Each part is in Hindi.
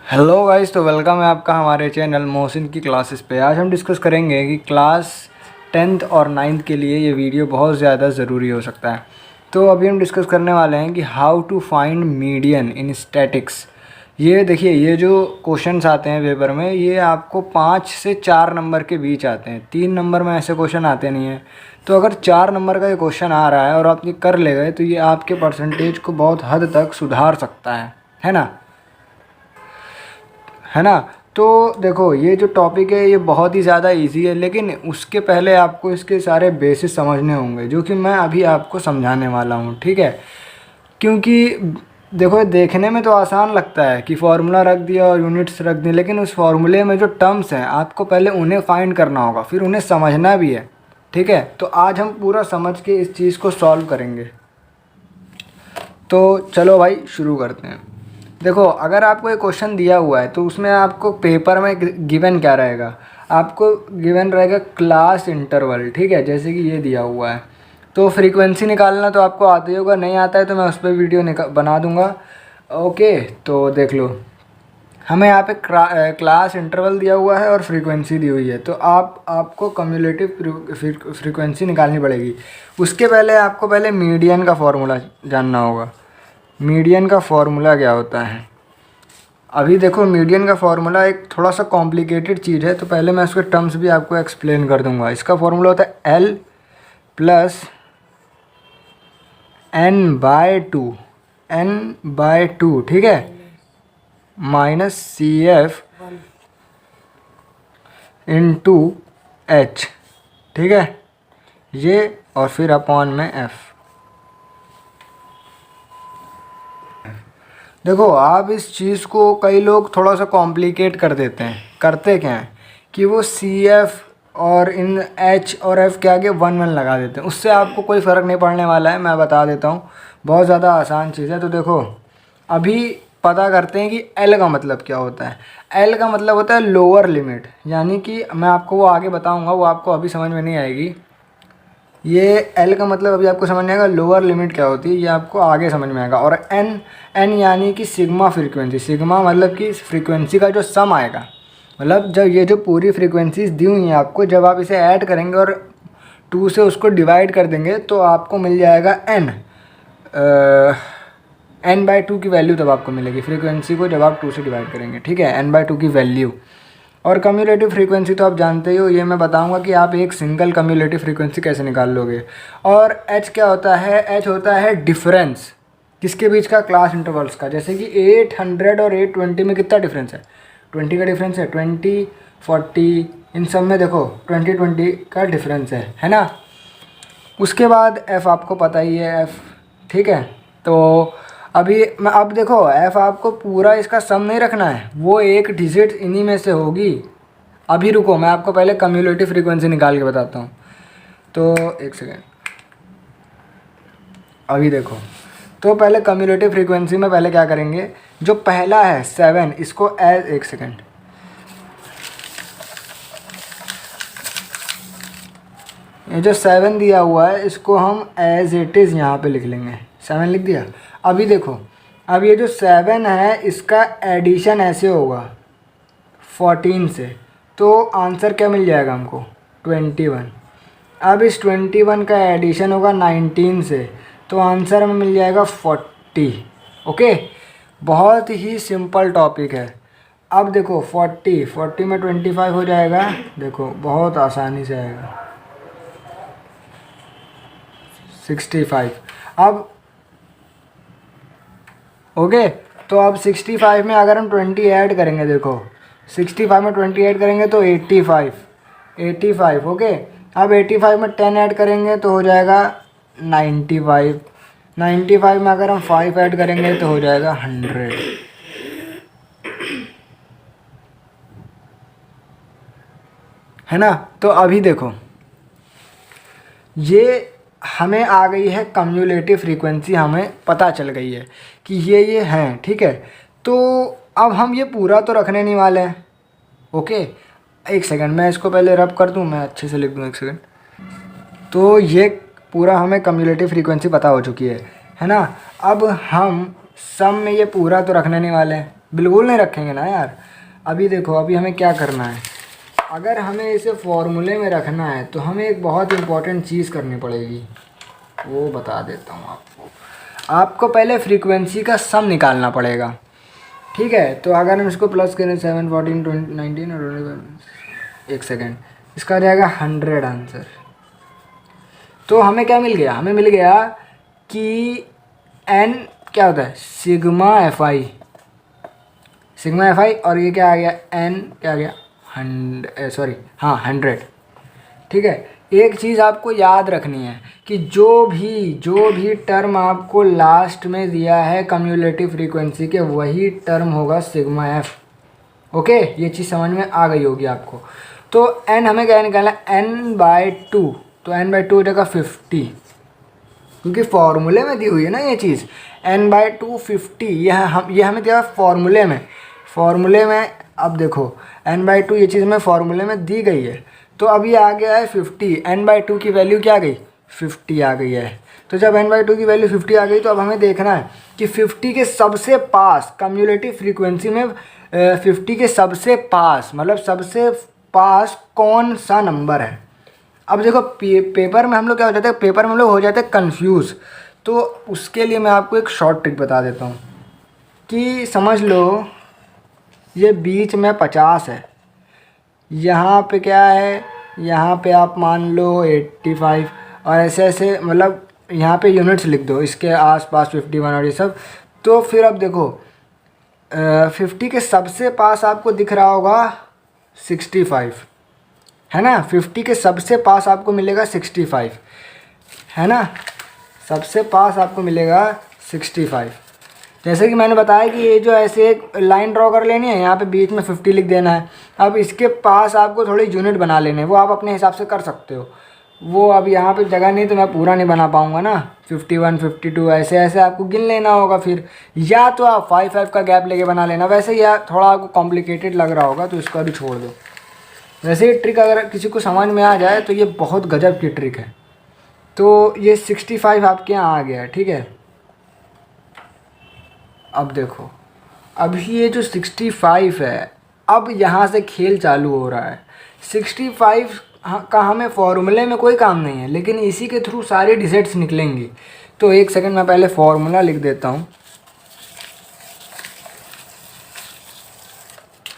हेलो गाइस, तो वेलकम है आपका हमारे चैनल मोहसिन की क्लासेस पे। आज हम डिस्कस करेंगे कि क्लास 10th और 9th के लिए ये वीडियो बहुत ज़्यादा ज़रूरी हो सकता है। तो अभी हम डिस्कस करने वाले हैं कि how to find median in statics. ये देखिए, ये जो क्वेश्चंस आते हैं पेपर में, ये आपको 5 से 4 नंबर के बीच आते हैं। 3 नंबर में ऐसे क्वेश्चन आते नहीं हैं। तो अगर 4 नंबर का ये क्वेश्चन आ रहा है और आप ये कर ले गए तो ये आपके परसेंटेज को बहुत हद तक सुधार सकता है ना। है ना। तो देखो, ये जो टॉपिक है ये बहुत ही ज़्यादा इजी है, लेकिन उसके पहले आपको इसके सारे बेसिस समझने होंगे, जो कि मैं अभी आपको समझाने वाला हूँ, ठीक है। क्योंकि देखो, देखने में तो आसान लगता है कि फार्मूला रख दिया और यूनिट्स रख दी, लेकिन उस फार्मूले में जो टर्म्स हैं आपको पहले उन्हें फाइंड करना होगा, फिर उन्हें समझना भी है, ठीक है। तो आज हम पूरा समझ के इस चीज़ को सॉल्व करेंगे। तो चलो भाई, शुरू करते हैं। देखो, अगर आपको एक क्वेश्चन दिया हुआ है तो उसमें आपको पेपर में गिवन क्या रहेगा, आपको गिवन रहेगा क्लास इंटरवल, ठीक है। जैसे कि ये दिया हुआ है, तो फ्रीक्वेंसी निकालना तो आपको आता ही होगा, नहीं आता है तो मैं उस पर वीडियो बना दूंगा। ओके, तो देख लो, हमें यहाँ पे क्लास इंटरवल दिया हुआ है और फ्रीक्वेंसी दी हुई है। तो आपको कम्युलेटिव फ्रीक्वेंसी निकालनी पड़ेगी। उसके पहले आपको पहले मीडियन का फॉर्मूला जानना होगा। मीडियन का फॉर्मूला क्या होता है? अभी देखो, मीडियन का फार्मूला एक थोड़ा सा कॉम्प्लिकेटेड चीज़ है, तो पहले मैं उसके टर्म्स भी आपको एक्सप्लेन कर दूंगा। इसका फार्मूला होता है L प्लस n/2, ठीक है, माइनस CF इंटू H, ठीक है, ये, और फिर अपॉन में F। देखो, आप इस चीज़ को कई लोग थोड़ा सा कॉम्प्लिकेट कर देते हैं। करते क्या हैं कि वो CF और इन H और F के आगे 1 1 लगा देते हैं। उससे आपको कोई फ़र्क नहीं पड़ने वाला है, मैं बता देता हूँ। बहुत ज़्यादा आसान चीज़ है। तो देखो, अभी पता करते हैं कि L का मतलब क्या होता है। L का मतलब होता है लोअर लिमिट, यानी कि मैं आपको वो आगे बताऊँगा, वो आपको अभी समझ में नहीं आएगी। ये L का मतलब अभी आपको समझ में आएगा, लोअर लिमिट क्या होती है ये आपको आगे समझ में आएगा। और N यानी कि सिग्मा फ्रीक्वेंसी। सिग्मा मतलब कि फ्रीक्वेंसी का जो सम आएगा, मतलब जब ये जो पूरी फ्रीक्वेंसीज दी हुई हैं आपको, जब आप इसे ऐड करेंगे और 2 से उसको डिवाइड कर देंगे तो आपको मिल जाएगा n/2 की वैल्यू तब आपको मिलेगी फ्रीक्वेंसी को, जब आप 2 से डिवाइड करेंगे, ठीक है, n/2 की वैल्यू। और कम्युलेटिव फ्रीक्वेंसी तो आप जानते ही हो, ये मैं बताऊंगा कि आप एक सिंगल कम्युलेटिव फ्रीक्वेंसी कैसे निकाल लोगे। और H क्या होता है? H होता है डिफरेंस, किसके बीच का? क्लास इंटरवल्स का। जैसे कि 800 और 820 में कितना डिफरेंस है? 20 का डिफरेंस है। 20 40 इन सब में देखो 20 20 का डिफरेंस है ना। उसके बाद F आपको पता ही है, F, ठीक है। तो अब देखो, F आपको पूरा इसका सम नहीं रखना है, वो एक डिजिट इन्हीं में से होगी। अभी रुको, मैं आपको पहले कम्युलेटिव फ्रीक्वेंसी निकाल के बताता हूँ। तो एक सेकेंड, अभी देखो, तो पहले कम्युलेटिव फ्रीक्वेंसी में पहले क्या करेंगे, जो पहला है 7, इसको एज, एक सेकेंड, ये जो 7 दिया हुआ है इसको हम एज इट इज़ यहाँ पे लिख लेंगे। 7 लिख दिया। अभी देखो, अब ये जो 7 है इसका एडिशन ऐसे होगा 14 से, तो आंसर क्या मिल जाएगा हमको? 21। अब इस 21 का एडिशन होगा 19 से, तो आंसर हमें मिल जाएगा 40। ओके, बहुत ही सिंपल टॉपिक है। अब देखो, 40 में 25 हो जाएगा, देखो बहुत आसानी से आएगा 65। अब ओके, तो अब 65 में अगर हम 20 ऐड करेंगे, देखो 65 में 20 ऐड करेंगे तो 85। ओके, अब 85 में 10 ऐड करेंगे तो हो जाएगा 95 में अगर हम 5 ऐड करेंगे तो हो जाएगा 100, है ना। तो अभी देखो, ये हमें आ गई है कम्युलेटिव फ्रीक्वेंसी, हमें पता चल गई है कि ये हैं, ठीक है। तो अब हम ये पूरा तो रखने नहीं वाले हैं। ओके, एक सेकंड, मैं इसको पहले रब कर दूं, मैं अच्छे से लिख दूं, एक सेकंड। तो ये पूरा हमें कम्युलेटिव फ्रीक्वेंसी पता हो चुकी है ना। अब हम सम में ये पूरा तो रखने नहीं वाले हैं, बिल्कुल नहीं रखेंगे ना यार। अभी देखो, अभी हमें क्या करना है, अगर हमें इसे फॉर्मूले में रखना है तो हमें एक बहुत इम्पॉर्टेंट चीज़ करनी पड़ेगी, वो बता देता हूँ आपको। आपको पहले फ्रीक्वेंसी का सम निकालना पड़ेगा, ठीक है। तो अगर हम इसको प्लस करें 7, 14, 20, 19 और 21, एक सेकेंड, इसका आ जाएगा 100 आंसर। तो हमें क्या मिल गया, हमें मिल गया कि n क्या होता है, sigma F I, sigma F I, और ये क्या आ गया, n क्या आ गया, 100, ठीक है। एक चीज़ आपको याद रखनी है कि जो भी टर्म आपको लास्ट में दिया है कम्युलेटिव फ्रीक्वेंसी के, वही टर्म होगा सिग्मा एफ। ओके, ये चीज़ समझ में आ गई होगी आपको। तो n हमें क्या निकालना है, n/2, तो n/2 हो जाएगा 50, क्योंकि फॉर्मूले में दी हुई है ना ये चीज़, n/2 50, ये हमें दिया फॉर्मूले में। अब देखो n/2 ये चीज़ हमें फॉर्मूले में दी गई है, तो अब ये आ गया है 50, n/2 की वैल्यू क्या आ गई, 50 आ गई है। तो जब n/2 की वैल्यू 50 आ गई, तो अब हमें देखना है कि 50 के सबसे पास कम्युलेटिव फ्रीक्वेंसी में 50 के सबसे पास, मतलब सबसे पास कौन सा नंबर है। अब देखो पेपर में हम लोग क्या हो जाते हैं, पेपर में हम लोग हो जाते हैं कन्फ्यूज़। तो उसके लिए मैं आपको एक शॉर्ट ट्रिक बता देता हूँ कि समझ लो ये बीच में 50 है, यहाँ पे क्या है, यहाँ पे आप मान लो 85, और ऐसे ऐसे, मतलब यहाँ पे यूनिट्स लिख दो इसके आसपास 51 और ये सब। तो फिर अब देखो 50 के सबसे पास आपको दिख रहा होगा 65, है ना। 50 के सबसे पास आपको मिलेगा 65, है ना, सबसे पास आपको मिलेगा 65। जैसे कि मैंने बताया कि ये जो ऐसे एक लाइन ड्रॉ कर लेनी है, यहाँ पे बीच में 50 लिख देना है। अब इसके पास आपको थोड़ी यूनिट बना लेने हैं, वो आप अपने हिसाब से कर सकते हो। वो अब यहाँ पे जगह नहीं तो मैं पूरा नहीं बना पाऊँगा ना, 51, 52 ऐसे ऐसे आपको गिन लेना होगा फिर, या तो आप 5 का गैप लेके बना लेना। वैसे या थोड़ा आपको कॉम्प्लिकेटेड लग रहा होगा तो इसको भी छोड़ दो। वैसे ये ट्रिक अगर किसी को समझ में आ जाए तो ये बहुत गजब की ट्रिक है। तो ये 65 आपके यहाँ आ गया, ठीक है। अब देखो, अभी ये जो 65 है, अब यहाँ से खेल चालू हो रहा है। 65 का हमें फॉर्मूले में कोई काम नहीं है, लेकिन इसी के थ्रू सारे डिजिट्स निकलेंगी। तो एक सेकंड मैं पहले फॉर्मूला लिख देता हूँ।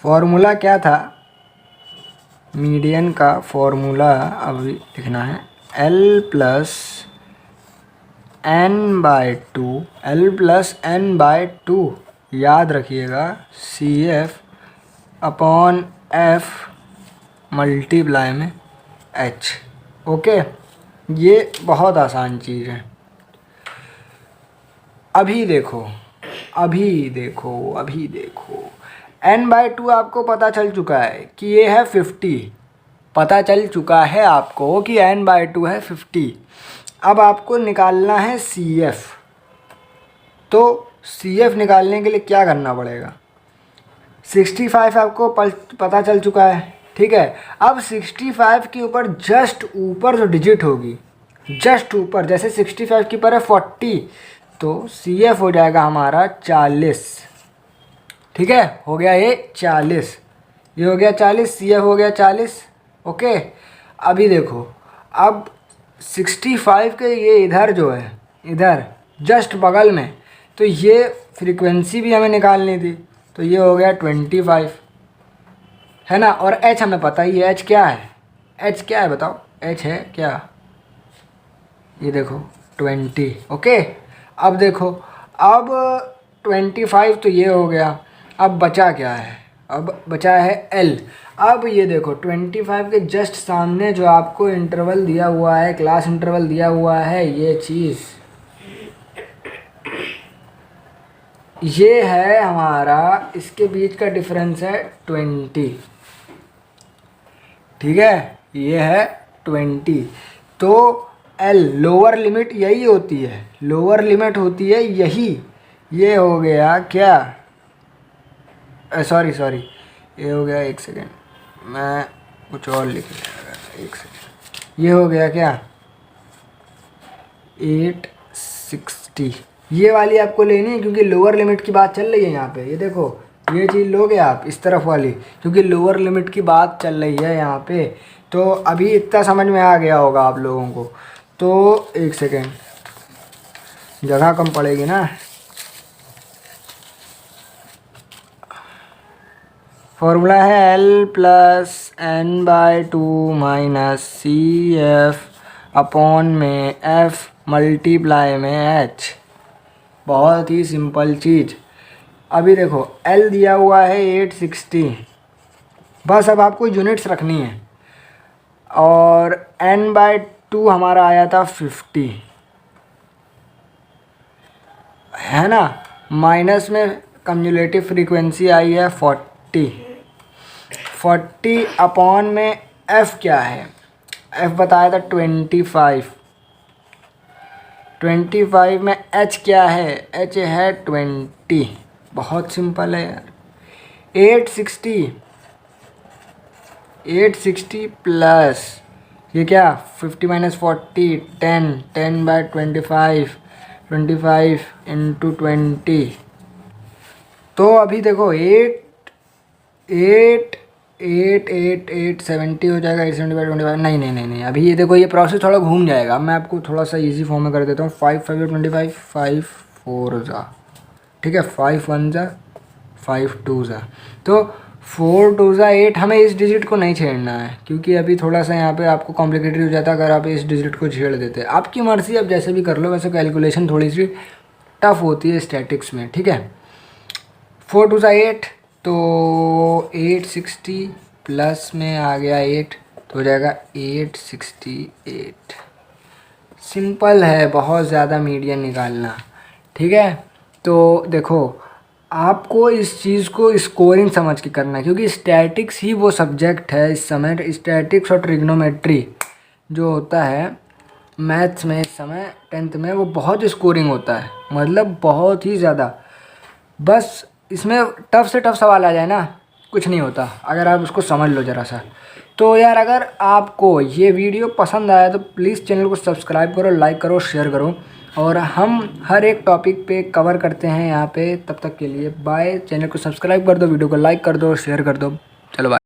फॉर्मूला क्या था, मीडियन का फॉर्मूला अभी लिखना है, L+n/2 याद रखिएगा, CF/F मल्टीप्लाई में H। ओके, ये बहुत आसान चीज़ है। अभी देखो n/2 आपको पता चल चुका है कि ये है 50, पता चल चुका है आपको कि n/2 है 50। अब आपको निकालना है CF। तो CF निकालने के लिए क्या करना पड़ेगा, 65 आपको पता चल चुका है, ठीक है। अब 65 के ऊपर जस्ट ऊपर जो डिजिट होगी, जस्ट ऊपर, जैसे 65 के ऊपर है 40, तो CF हो जाएगा हमारा 40, ठीक है। हो गया ये 40, ये हो गया 40, CF हो गया 40। ओके, अभी देखो, अब 65 के ये इधर जो है, इधर जस्ट बगल में, तो ये फ्रीक्वेंसी भी हमें निकालनी थी, तो ये हो गया 25, है ना। और H हमें पता ही है, H क्या है, H क्या है बताओ, H है क्या, ये देखो 20। ओके, अब देखो, अब 25 तो ये हो गया। अब बचा क्या है, अब बचा है L। अब ये देखो 25 के जस्ट सामने जो आपको इंटरवल दिया हुआ है, क्लास इंटरवल दिया हुआ है, ये चीज़, ये है हमारा, इसके बीच का डिफरेंस है 20, ठीक है, ये है 20। तो L लोअर लिमिट यही होती है, लोअर लिमिट होती है यही। ये हो गया क्या, सॉरी ये हो गया, एक सेकेंड मैं कुछ और लिख लिया, एक सेकेंड, ये हो गया क्या 860। ये वाली आपको लेनी है क्योंकि लोअर लिमिट की बात चल रही है यहाँ पे। ये देखो ये चीज़ लोगे आप इस तरफ वाली, क्योंकि लोअर लिमिट की बात चल रही है यहाँ पे। तो अभी इतना समझ में आ गया होगा आप लोगों को। तो एक सेकेंड, जगह कम पड़ेगी ना। फॉर्मूला है L plus n by two minus c f upon में F मल्टीप्लाई में H। बहुत ही सिंपल चीज़। अभी देखो L दिया हुआ है 860, बस अब आपको यूनिट्स रखनी है। और n बाई टू हमारा आया था 50, है ना। माइनस में कम्युलेटिव फ्रीक्वेंसी आई है 40 अपॉन में f क्या है, f बताया था 25 में h क्या है, h है 20। बहुत सिंपल है यार। 860 प्लस ये क्या 50 माइनस 40 10 बाई 25 इंटू 20। तो अभी देखो 8 70 हो जाएगा। 870 बाई 25 नहीं, अभी ये देखो ये प्रोसेस थोड़ा घूम जाएगा। अब मैं आपको थोड़ा सा इजी फॉर्म में कर देता हूँ। 5 5 25 5 4 जा, ठीक है। 5 1 जा 5 2 जा, तो 4 2 जा 8। हमें इस डिजिट को नहीं छेड़ना है, क्योंकि अभी थोड़ा सा यहाँ पे आपको कॉम्प्लिकेटेड हो जाता है अगर आप इस डिजिट को छेड़ देते। आपकी मर्ज़ी, आप जैसे भी कर लो। वैसे कैलकुलेशन थोड़ी सी टफ होती है स्टैटिक्स में, ठीक है। 4 2 जा 8, तो 860 प्लस में आ गया 8, तो हो जाएगा 868। सिंपल है, बहुत ज़्यादा मीडियन निकालना, ठीक है। तो देखो आपको इस चीज़ को स्कोरिंग समझ के करना है, क्योंकि स्टैटिक्स ही वो सब्जेक्ट है इस समय। स्टैटिक्स और ट्रिग्नोमेट्री जो होता है मैथ्स में इस समय 10th में, वो बहुत स्कोरिंग होता है, मतलब बहुत ही ज़्यादा। बस इसमें टफ से टफ सवाल आ जाए ना, कुछ नहीं होता अगर आप उसको समझ लो ज़रा सा। तो यार अगर आपको ये वीडियो पसंद आया तो प्लीज़ चैनल को सब्सक्राइब करो, लाइक करो, शेयर करो। और हम हर एक टॉपिक पे कवर करते हैं यहाँ पे। तब तक के लिए बाय। चैनल को सब्सक्राइब कर दो, वीडियो को लाइक कर दो, शेयर कर दो। चलो बाय।